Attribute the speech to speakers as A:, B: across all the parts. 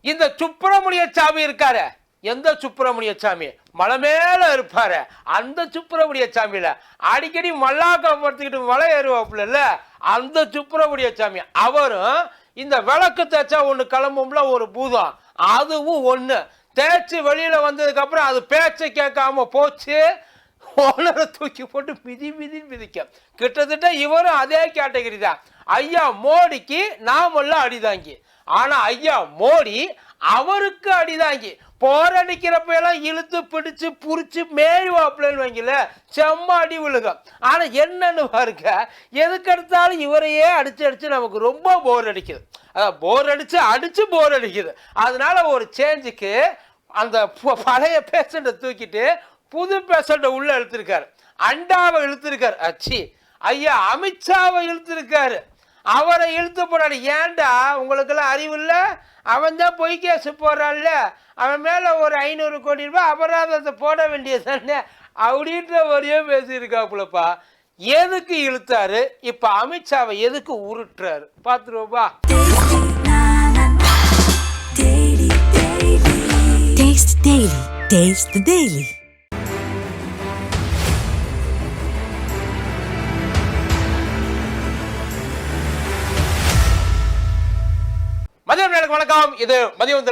A: இந்த சுப்பிரமணிய சாமி இருக்காரு, எந்த சுப்பிரமணிய சாமி மலை மேல இருப்பாரு, அந்த சுப்பிரமணிய சாமியில அடிக்கடி மல்லாக்கா படுத்துக்கிட்டு மலை ஏறுவாப்புல அந்த சுப்பிரமணிய சாமி. அவரும் இந்த விளக்கு தேய்ச்சா ஒண்ணு கிளம்பும்ல ஒரு பூதம், அதுவும் ஒண்ணு தேய்ச்சி வெளியில வந்ததுக்கு அப்புறம் அது பேச்சை கேட்காம போச்சு, ஓனரை தூக்கி போட்டு மிதி மிதி மிதிக்க. கிட்டத்தட்ட இவரும் அதே கேட்டகரி தான். ஐயா மோடிக்கு நாமெல்லாம் அடிதாங்கி, ஆனா ஐயா மோடி அவருக்கு அடிதாங்கி. போரடிக்கிறப்ப எல்லாம் இழுத்து பிடிச்சு புரிச்சு மேய்வாப்பிள்ளைன்னு வைங்கல, செம்ம அடி விழுகும். ஆனா என்னன்னு பாருங்க, எதுக்கு எடுத்தாலும் இவரையே அடிச்சு அடிச்சு நமக்கு ரொம்ப போர் அடிக்குது. அதான் போர் அடிச்சு அடிச்சு போர் அடிக்குது. அதனால ஒரு சேஞ்சுக்கு அந்த பழைய பேஷண்ட்டை தூக்கிட்டு புது பேஷண்ட்டை உள்ள இழுத்திருக்காரு. அண்டாவை இழுத்திருக்காரு. அச்சி ஐயா அமித்ஷாவை இழுத்திருக்காரு. அவரை இழுத்து போறாரு. ஏன்டா உங்களுக்கெல்லாம் அறிவு இல்லை? அவன் தான் பொய் கேஸ் போடுறான்ல, அவன் மேலே ஒரு 500 கோடி ரூபாய் அபராதத்தை போட வேண்டியதானே அப்படின்ற வரையே பேசியிருக்காப்புலப்பா. எதுக்கு இழுத்தாரு? இப்போ அமித்ஷாவை எதுக்கு உருட்டுறாரு பார்த்துருவோப்பா. மதியம் நேரம் வணக்கம். இது மதியம்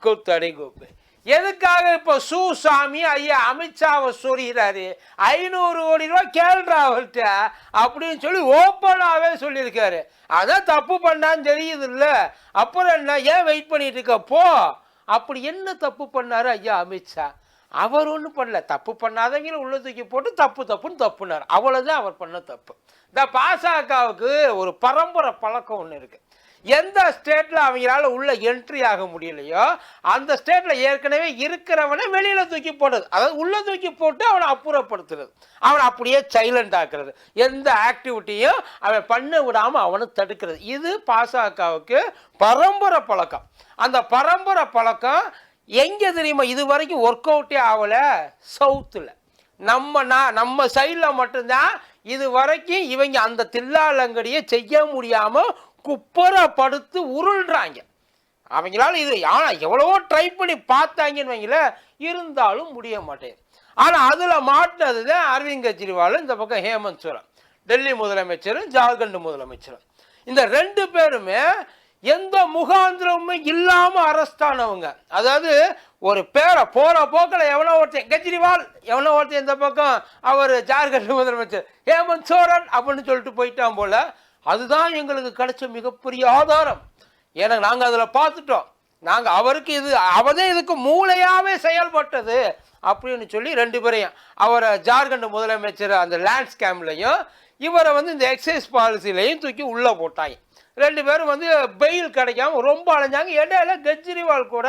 A: கூத்தடி கூப்பு. எதுக்காக இப்ப சுசாமி ஐயா அமித்ஷாவை சொல்கிறாரு 500 கோடி ரூபாய் கேள்றா அவர்கிட்ட அப்படின்னு சொல்லி ஓப்பனாவே சொல்லியிருக்காரு. அதான் தப்பு பண்ணான்னு தெரியுது இல்ல, அப்புறம் என்ன ஏன் வெயிட் பண்ணிட்டு இருக்க போ. அப்படி என்ன தப்பு பண்ணாரு ஐயா அமித்ஷா? அவர் ஒன்றும் பண்ணல. தப்பு பண்ணாதவங்களும் உள்ள தூக்கி போட்டு தப்பு தப்புன்னு தப்புனார். அவ்வளோதான் அவர் பண்ண தப்பு. இந்த பாசகவுக்கு ஒரு பரம்பரை பழக்கம் ஒன்று இருக்கு. எந்த ஸ்டேட்ல அவங்களால உள்ள என்ட்ரி ஆக முடியலையோ அந்த ஸ்டேட்ல ஏற்கனவே இருக்கிறவனை வெளியில தூக்கி போடுறது, அதாவது உள்ள தூக்கி போட்டு அவனை அப்புறப்படுத்துறது, அவனை அப்படியே சைலண்ட் ஆக்குறது, எந்த ஆக்டிவிட்டியும் அவன் பண்ண விடாம அவனை தடுக்கிறது. இது பாசகவுக்கு பரம்பரை பழக்கம். அந்த பரம்பரை பழக்கம் எங்க தெரியுமா இது வரைக்கும் ஒர்க் அவுட்டே ஆகல? சவுத்துல. நம்ம சைடில் மட்டும்தான் இது வரைக்கும் இவங்க அந்த தில்லாலங்கடியை செய்ய முடியாம குப்பரப்படுத்து உருள்றாங்க. அவங்களால இது ஆனா எவ்வளவோ ட்ரை பண்ணி பார்த்தாங்கன்னு வைங்கள, இருந்தாலும் முடிய மாட்டேங்குது. ஆனா அதுல மாட்டினதுதான் அரவிந்த் கெஜ்ரிவால், இந்த பக்கம் ஹேமந்த் சோரன், டெல்லி முதலமைச்சரும் ஜார்க்கண்ட் முதலமைச்சரும். இந்த 2 பேருமே எந்த முகாந்திரமுமே இல்லாம அரெஸ்ட் ஆனவங்க. அதாவது ஒரு பேரை போற போக்கில் எவனோ ஒருத்தன் கெஜ்ரிவால், எவனோ ஒருத்தன் இந்த பக்கம் அவர் ஜார்க்கண்ட் முதலமைச்சர் ஹேமந்த் சோரன் அப்படின்னு சொல்லிட்டு போயிட்டான் போல. அதுதான் எங்களுக்கு கிடைச்ச மிகப்பெரிய ஆதாரம். ஏன்னா நாங்கள் அதில் பார்த்துட்டோம். நாங்கள் அவருக்கு இது அவதே இதுக்கு மூளையாகவே செயல்பட்டது அப்படின்னு சொல்லி 2 பேரையும், அவரை ஜார்க்கண்ட் முதலமைச்சர் அந்த லேண்ட் ஸ்கேம்லையும் இவரை இந்த எக்ஸைஸ் பாலிசிலையும் தூக்கி உள்ளே போட்டாங்க. 2 பேரும் பெயில் கிடைக்காம ரொம்ப அலைஞ்சாங்க. இடையில கெஜ்ரிவால் கூட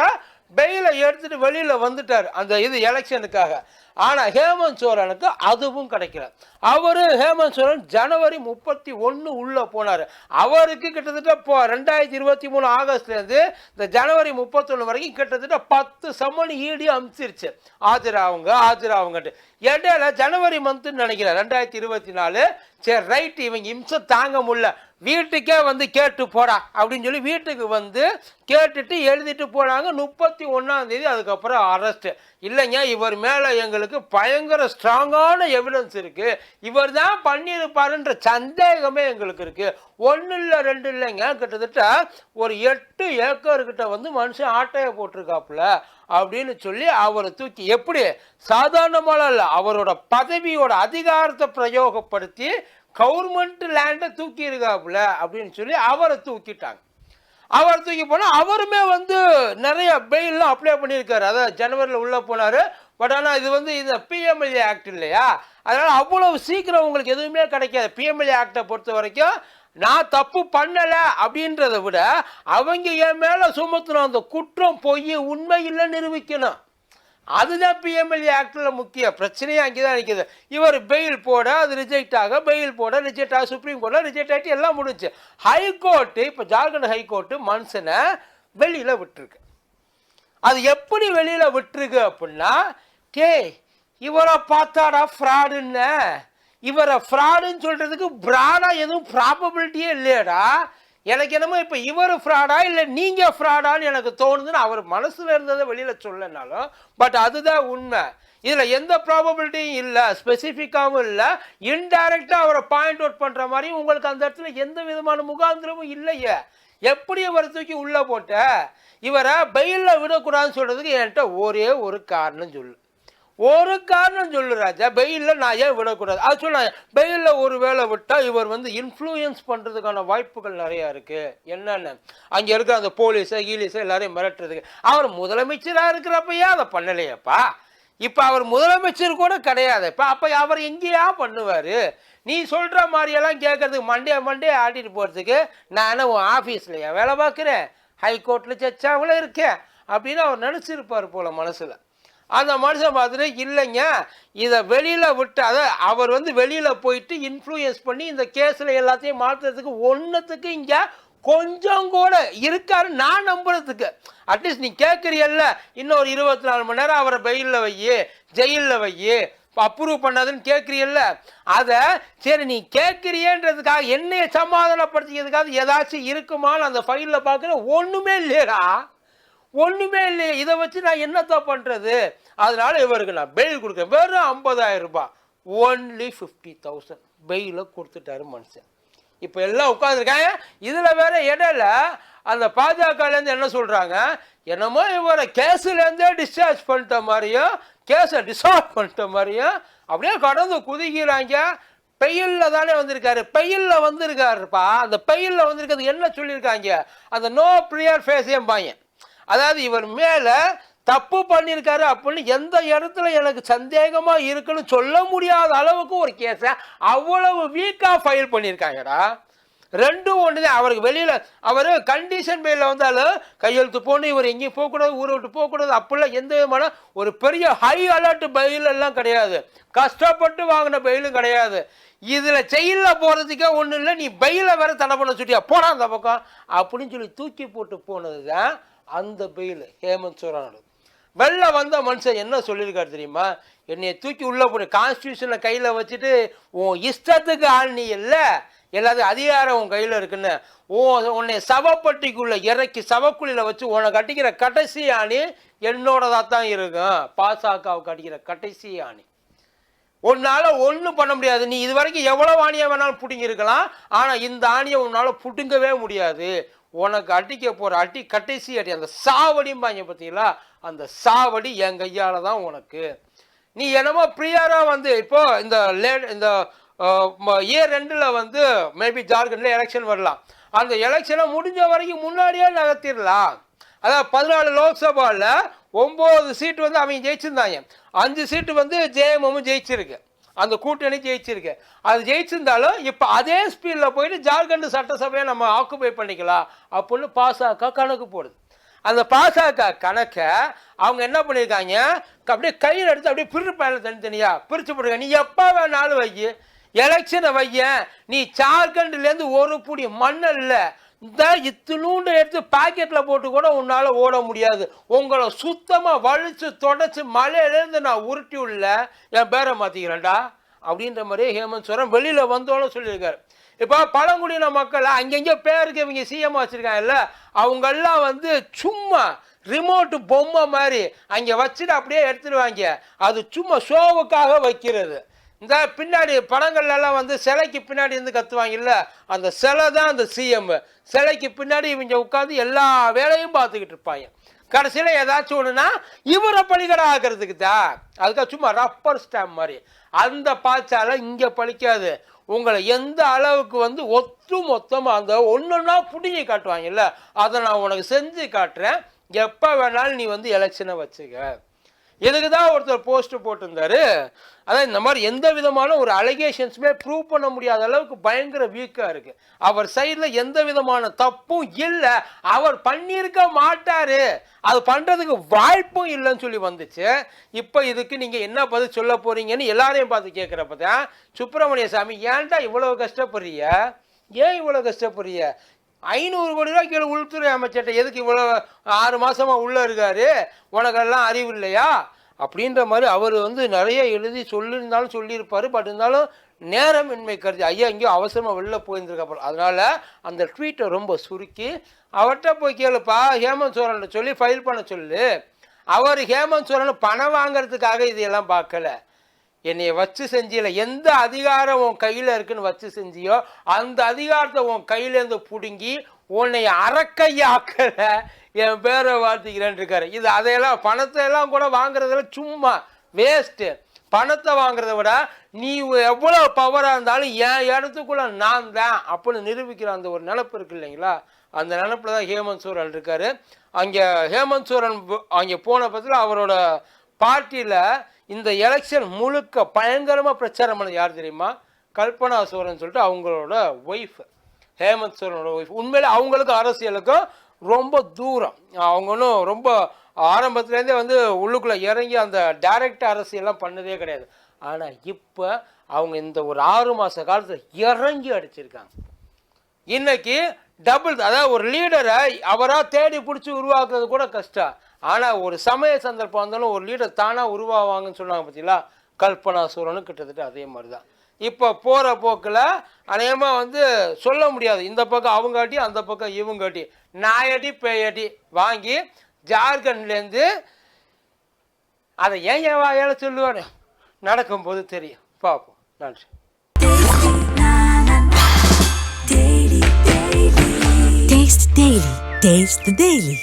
A: பெயிலை எடுத்துட்டு வெளியில வந்துட்டார் அந்த இது எலெக்ஷனுக்காக. ஆனா ஹேமந்த் சோரனுக்கு அதுவும் கிடைக்கல. அவரு ஹேமந்த் சோரன் ஜனவரி 31 உள்ள போனார். அவருக்கு கிட்டத்தட்ட 2023 ஆகஸ்ட்ல இருந்து இந்த ஜனவரி 31 வரைக்கும் கிட்டத்தட்ட 10 சம்மன் ஈடி அமிச்சிருச்சு ஆஜராவுங்கட்டு. இடையில ஜனவரி மந்த்னு நினைக்கிறேன் 2024, சரி ரைட் இவங்க இம்சம் தாங்க முடியல, வீட்டுக்கே கேட்டு போடா அப்படின்னு சொல்லி வீட்டுக்கு கேட்டுட்டு எழுதிட்டு போனாங்க. 31ஆம் தேதி அதுக்கப்புறம் அரெஸ்ட். இல்லைங்க இவர் மேல எங்களுக்கு பயங்கர ஸ்ட்ராங்கான எவிடன்ஸ் இருக்கு, இவர் தான் பண்ணியிருப்பாருன்ற சந்தேகமே எங்களுக்கு இருக்கு. 1 இல்லை 2 இல்லைங்க, கிட்டத்தட்ட ஒரு 8 ஏக்கர்கிட்ட மனுஷன் ஆட்டையை போட்டிருக்காப்புல அப்படின்னு சொல்லி அவரை தூக்கி, எப்படி சாதாரணமான இல்லை, அவரோட பதவியோட அதிகாரத்தை பிரயோகப்படுத்தி கவர்மெண்ட் லேண்டை தூக்கி இருக்காப்புல அப்படின்னு சொல்லி அவரை தூக்கிட்டாங்க. அவர் தூக்கி போனா அவருமே நிறைய பெயிலாம் அப்ளை பண்ணியிருக்காரு. அதாவது ஜனவரியில் உள்ள போனாரு. பட் ஆனால் இது இந்த பிஎம்எல்ஏ ஆக்ட் இல்லையா, அதனால அவ்வளவு சீக்கிரம் உங்களுக்கு எதுவுமே கிடைக்காது. பிஎம்எல்ஏ ஆக்டை பொறுத்த வரைக்கும் நான் தப்பு பண்ணலை அப்படின்றத விட அவங்க என் மேலே சுமத்துன அந்த குற்றம் பொய் உண்மை இல்லை நிரூபிக்கணும். அதுதான் பிஎம்எல்ஏ ஆக்டில் முக்கிய பிரச்சனையே அங்கேதான் நிற்கிது. இவர் பெயில் போட அது ரிஜெக்ட் ஆக, பெயில் போட ரிஜெக்ட் ஆக, சுப்ரீம் கோர்ட்டில் ரிஜெக்ட் ஆகிட்டு எல்லாம் முடிஞ்சு. ஹைகோர்ட்டு இப்போ ஜார்க்கண்ட் ஹைகோர்ட்டு மனுஷனை வெளியில் விட்டுருக்கு. அது எப்படி வெளியில் விட்டுருக்கு அப்படின்னா, இவரை பார்த்தாடா ஃப்ராடுன்னு, இவரை ஃப்ராடுன்னு சொல்றதுக்கு பிராடா எதுவும் ப்ராபபிலிட்டியே இல்லையடா, எனக்கு என்னமோ இப்போ இவர் ஃப்ராடா இல்லை நீங்கள் ஃப்ராடான்னு எனக்கு தோணுதுன்னு அவர் மனசில் இருந்ததை வெளியில் சொல்லனாலும் பட் அதுதான் உண்மை. இதில் எந்த ப்ராபபிலிட்டியும் இல்லை, ஸ்பெசிஃபிக்காகவும் இல்லை, இன்டைரக்டாக அவரை பாயிண்ட் அவுட் பண்ணுற மாதிரியும் உங்களுக்கு அந்த இடத்துல எந்த விதமான முகாந்திரமும் இல்லையே. எப்படி இவரை தூக்கி உள்ளே போட்ட இவரை பெயிலில் விடக்கூடாதுன்னு சொல்கிறதுக்கு என்கிட்ட ஒரே ஒரு காரணம் சொல்லு ராஜா. பெயிலில் நான் ஏன் விடக்கூடாது அது சொன்னாங்க. பெயிலில் ஒரு வேளை விட்டால் இவர் வந்து இன்ஃப்ளூயன்ஸ் பண்ணுறதுக்கான வாய்ப்புகள் நிறையா இருக்குது. என்னென்ன அங்கே இருக்கிற அந்த போலீஸை கீலீஸை எல்லாரையும் மிரட்டுறதுக்கு. அவர் முதலமைச்சராக இருக்கிறப்பையா அதை பண்ணலையப்பா. இப்போ அவர் முதலமைச்சர் கூட கிடையாது. இப்போ அப்போ அவர் எங்கேயா பண்ணுவார்? நீ சொல்கிற மாதிரியெல்லாம் கேட்கறதுக்கு மண்டே ஆட்டிட்டு போகிறதுக்கு நான் என்ன உன் ஆஃபீஸ்லையா வேலை பார்க்குறேன், ஹைகோர்ட்டில் ஜட்ஜாவில் இருக்கேன் அப்படின்னு அவர் நினச்சிருப்பார் போல் மனசில். அந்த மனுஷன் பார்த்துட்டு இல்லைங்க இதை வெளியில் விட்டு அதை அவர் வந்து வெளியில் போயிட்டு இன்ஃப்ளூயன்ஸ் பண்ணி இந்த கேஸில் எல்லாத்தையும் மாற்றுறதுக்கு ஒன்றுத்துக்கு இங்கே கொஞ்சம் கூட இருக்காரு நான் நம்புறதுக்கு. அட்லீஸ்ட் நீ கேட்குறியல்ல இன்னொரு 24 மணி நேரம் அவரை பெயிலில் வையி, ஜெயிலில் வையி, அப்ரூவ் பண்ணாதுன்னு கேட்குறியல்ல, அதை சரி நீ கேட்குறியன்றதுக்காக என்னையை சமாதானப்படுத்திக்கிறதுக்காக ஏதாச்சும் இருக்குமான்னு அந்த ஃபைலில் பார்க்குற ஒன்றுமே இல்லையடா, ஒன்றுமே இல்லையே. இதை வச்சு நான் என்னத்தான் பண்ணுறது? அதனால இவருக்கு நான் பெயில் கொடுக்குறேன். வெறும் 50,000 ரூபாய், ஒன்லி 50,000 பெயிலை கொடுத்துட்டாரு மனுஷன். இப்போ எல்லாம் உட்காந்துருக்காங்க. இதில் வேற இடையில அந்த பாஜகலேருந்து என்ன சொல்கிறாங்க, என்னமோ இவரை கேஸுலேருந்தே டிஸ்சார்ஜ் பண்ணிட்ட மாதிரியும் கேஸை டிசால்வ் பண்ணிட்ட மாதிரியும் அப்படியே கடந்து குதிக்கிறாங்க. பெயிலில் தானே வந்திருக்காரு, பெயிலில் வந்திருக்காருப்பா. அந்த பெயிலில் வந்திருக்கிறது என்ன சொல்லியிருக்காங்க, அந்த நோ ப்ரியர் ஃபேஸையும் பாயன். அதாவது இவர் மேலே தப்பு பண்ணியிருக்காரு அப்படின்னு எந்த இடத்துல எனக்கு சந்தேகமாக இருக்குன்னு சொல்ல முடியாத அளவுக்கு ஒரு கேஸை அவ்வளவு வீக்காக ஃபைல் பண்ணியிருக்காங்கடா. ரெண்டும் ஒன்று தான். அவருக்கு வெளியில் அவர் கண்டிஷன் பெயிலில் வந்தாலும் கையெழுத்து போகணும், இவர் எங்கேயும் போகக்கூடாது, ஊரை விட்டு போகக்கூடாது, அப்படிலாம் எந்த விதமான ஒரு பெரிய ஹை அலர்ட் பெயில் எல்லாம் கிடையாது, கஷ்டப்பட்டு வாங்கின பெயிலும் கிடையாது. இதில் ஜெயிலில் போகிறதுக்கே ஒன்றும் இல்லை, நீ பெயிலை வேற தடை பண்ண சுட்டியா போனா அந்த பக்கம் அப்படின்னு சொல்லி தூக்கி போட்டு போனது தான் அந்த பெயில். ஹேமந்த் சோரனோட வெளில வந்த மனுஷன் என்ன சொல்லியிருக்காரு தெரியுமா, என்னைய தூக்கி உள்ளே போட்டு கான்ஸ்டியூஷனை கையில் வச்சுட்டு உன் இஷ்டத்துக்கு ஆள் நீ இல்லை, எல்லாத்தையும் அதிகாரம் உன் கையில் இருக்குன்னு உன்னை சவப்பட்டிக்குள்ளே இறக்கி சவக்குழியில் வச்சு உன்னை கட்டிக்கிற கடைசி ஆணி என்னோடதாக தான் இருக்கும். பாசகவுக்கு கட்டிக்கிற கடைசி ஆணி உன்னால் ஒன்றும் பண்ண முடியாது. நீ இது வரைக்கும் எவ்வளோ ஆணியை வேணாலும் பிடுங்கிருக்கலாம், ஆனால் இந்த ஆணியை உன்னால் பிடுங்கவே முடியாது. உனக்கு அடிக்க போகிற அடி கடைசி அடி, அந்த சாவடிம்பாங்க பார்த்தீங்களா, அந்த சாவடி என் கையால் தான் உனக்கு. நீ என்னமோ ப்ரியராக வந்து இப்போ இந்த இயர் 2 வந்து மேபி ஜார்க்கண்டில் எலெக்ஷன் வரலாம், அந்த எலெக்ஷனை முடிஞ்ச வரைக்கும் முன்னாடியே நகர்த்திடலாம். அதாவது 14 லோக்சபாவில் 9 சீட்டு வந்து அவங்க ஜெயிச்சிருந்தாங்க, 5 சீட்டு வந்து ஜேஎம்எம் ஜெயிச்சிருக்கு, அந்த கூட்டணி ஜெயிச்சிருக்கு. அது ஜெயிச்சிருந்தாலும் இப்போ அதே ஸ்பீடில் போயிட்டு ஜார்க்கண்ட் சட்டசபையை நம்ம ஆக்குபை பண்ணிக்கலாம் அப்படின்னு பாசக கணக்கு போடுது. அந்த பாசக கணக்கை அவங்க என்ன பண்ணியிருக்காங்க, அப்படியே கையில் எடுத்து அப்படியே பிரிப்பாங்க, தனித்தனியாக பிரித்து போட்டுருக்காங்க. நீ எப்போ வேணாலும் வைய எலெக்ஷனை வையன், நீ ஜார்க்கண்ட்லேருந்து ஒரு புடி மண்ணல் இல்லை, இந்த இத்தினூண்டு எடுத்து பாக்கெட்டில் போட்டு கூட உன்னால் ஓட முடியாது, உங்களை சுத்தமாக வலிச்சு தொடச்சி மலையிலேருந்து நான் உருட்டி உள்ள என் பேரை மாற்றிக்கிறேன்டா அப்படின்ற மாதிரியே ஹேமந்த் சோரன் வெளியில் வந்தோன்னு சொல்லியிருக்காரு. இப்போ பழங்குடியின மக்கள் அங்கங்கே பேருக்கு இவங்க சிஎம் வச்சுருக்காங்கல்ல, அவங்கெல்லாம் வந்து சும்மா ரிமோட்டு பொம்மை மாதிரி அங்கே வச்சுட்டு அப்படியே எடுத்துடுவாங்க. அது சும்மா ஷோவுக்காக வைக்கிறது. இந்த பின்னாடி படங்கள்லாம் வந்து சிலைக்கு பின்னாடி இருந்து கத்துவாங்கல்ல, அந்த சிலை தான் அந்த சிஎம். சிலைக்கு பின்னாடி இவங்க உட்காந்து எல்லா வேலையும் பார்த்துக்கிட்டு இருப்பாங்க. கடைசியில் ஏதாச்சும் ஒன்றுனா இவரை பலிகடை ஆக்கிறதுக்கு தான், அதுக்காக சும்மா ரப்பர் ஸ்டாம்ப் மாதிரி அந்த பாய்ச்சால இங்கே பழிக்காது. உங்களை எந்த அளவுக்கு வந்து ஒத்து மொத்தமாக அந்த ஒன்றுன்னா பிடிங்கி காட்டுவாங்கல்ல, அதை நான் உனக்கு செஞ்சு காட்டுறேன், எப்போ வேணாலும் நீ வந்து எலெக்ஷனை வச்சுக்க. இதுக்கு தான் ஒருத்தர் போஸ்ட் போட்டிருந்தாரு. அதான் இந்த மாதிரி எந்த விதமான ஒரு அலிகேஷன்ஸுமே ப்ரூவ் பண்ண முடியாத அளவுக்கு பயங்கர வீக்காக இருக்குது. அவர் சைடில் எந்த விதமான தப்பும் இல்லை, அவர் பண்ணியிருக்க மாட்டார், அது பண்ணுறதுக்கு வாய்ப்பும் இல்லைன்னு சொல்லி வந்துச்சு. இப்போ இதுக்கு நீங்கள் என்ன பதில் சொல்ல போகிறீங்கன்னு எல்லாரையும் பார்த்து கேட்குறப்ப தான் சுப்பிரமணிய சாமி ஏன்டா இவ்வளோ கஷ்டப்படுறிய, ஏன் இவ்வளோ கஷ்டப்படுறிய, 500 கோடி ரூபாய் கீழே உள்துறை அமைச்சர்கிட்ட எதுக்கு இவ்வளோ 6 மாதமாக உள்ளே இருக்காரு, உனக்கெல்லாம் அறிவு இல்லையா அப்படின்ற மாதிரி அவர் வந்து நிறைய எழுதி சொல்லியிருந்தாலும் சொல்லியிருப்பார். பட் இருந்தாலும் நேரமின்மை கருதி ஐயா எங்கேயோ அவசரமாக வெளில போயிருந்துருக்கப்போ அதனால் அந்த ட்வீட்டை ரொம்ப சுருக்கி அவர்கிட்ட போய் கேளுப்பா ஹேமந்த் சோரன் சொல்லி ஃபைல் பண்ண சொல்லு. அவர் ஹேமந்த் சோரன் பணம் வாங்கிறதுக்காக இதையெல்லாம் பார்க்கல, என்னைய வச்சு செஞ்சில எந்த அதிகாரம் உன் கையில் இருக்குன்னு வச்சு செஞ்சியோ அந்த அதிகாரத்தை உன் கையிலேருந்து பிடுங்கி உன்னை அறக்கையாக்கல என் பேரை வார்த்திக்கிறேன் இருக்காரு. இது அதையெல்லாம் பணத்தை எல்லாம் கூட வாங்குறதெல்லாம் சும்மா வேஸ்ட்டு. பணத்தை வாங்குறத விட நீ எவ்வளோ பவராக இருந்தாலும் என் இடத்துக்குள்ள நான் தான் அப்படின்னு நிரூபிக்கிற அந்த ஒரு நினப்பு இருக்கு இல்லைங்களா, அந்த நினப்பில் தான் ஹேமந்த் சோரன் இருக்காரு. அங்கே ஹேமந்த் சோரன் அங்கே போன பட்சத்தில் அவரோட பார்ட்டியில் இந்த எலெக்ஷன் முழுக்க பயங்கரமாக பிரச்சாரம் பண்ணது யார் தெரியுமா? கல்பனா சோரன் சொல்லிட்டு அவங்களோட ஒய்ஃப், ஹேமந்த் சோரனோட ஒய்ஃப். உண்மையிலே அவங்களுக்கு அரசியலுக்கும் ரொம்ப தூரம். அவங்க ஒன்றும் ரொம்ப ஆரம்பத்துலேருந்தே வந்து உள்ளுக்குள்ளே இறங்கி அந்த டைரக்ட் அரசியல்லாம் பண்ணதே கிடையாது. ஆனால் இப்போ அவங்க இந்த ஒரு 6 மாத காலத்தில் இறங்கி அடிச்சிருக்காங்க. இன்னைக்கு டபுள், அதாவது ஒரு லீடரை அவராக தேடி பிடிச்சி உருவாக்குறது கூட கஷ்டம். ஆனால் ஒரு சமய சந்தர்ப்பம் வந்தாலும் ஒரு லீடர் தானாக உருவாவாங்கன்னு சொன்னாங்க பார்த்தீங்களா, கல்பனா சோரனும் கிட்டத்தட்ட அதே மாதிரி தான். இப்போ போகிற போக்கில் அநேகமாக வந்து சொல்ல முடியாது, இந்த பக்கம் அவங்க அடி அந்த பக்கம் இவங்க அடி, நாயடி பேயடி வாங்கி ஜார்க்கண்ட்லேருந்து அதை ஏன் வாயால சொல்லுவானே, நடக்கும்போது தெரியும். பார்ப்போம். நன்றி.
B: Taste the Daily.